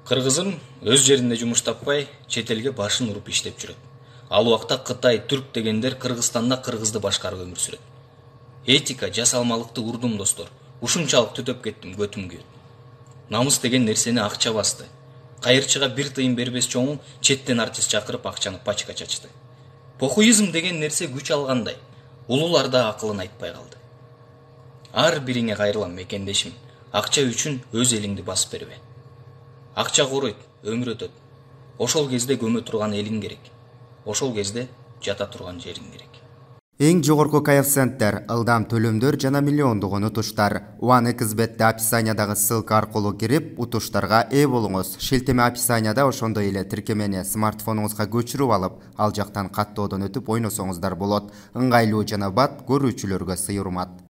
Кыргызым өз жеринде жумуш таппай, чет элге башын уруп иштеп жүрөт. Ал убакта Кытай, түрк дегендер Кыргызстанда кыргызды башкарып өмүр сүрөт. Этика, жасалмалыкты урдум достор. Ушунчалык түтөп кеттим, көтүм күйөт. Намыс деген нерсени акча басты. Кайырчыга 1 тыйын бербес чоңу четтен артист чакырып акчаны пачка чачты. Похуизм деген нерсе күч алгандай. Улуулар да акылын айтпай калды. Ар бириңе кайрылам мекендешим. Акча үчүн өз элиңди басып бербе. Акча короойт, өмүр өтөт. Ошол кезде көмө турган элиң керек. Ошол кезде жата турган жериң керек. Эң жогорку коэффициенттер, ылдам төлөмдөр жана миллиондук унутуштар. One Xbet'te описаниядагы ссылка аркылуу кирип, утуштарга ээ болуңуз. Шилтеме описанияда ошондой эле тиркемени смартфонуңузга көчүрүп алып, ал жактан каттоодон өтүп ойносоңуздар болот. Ыңгайлуу жана бат көрүүчүлөргө сый урмат.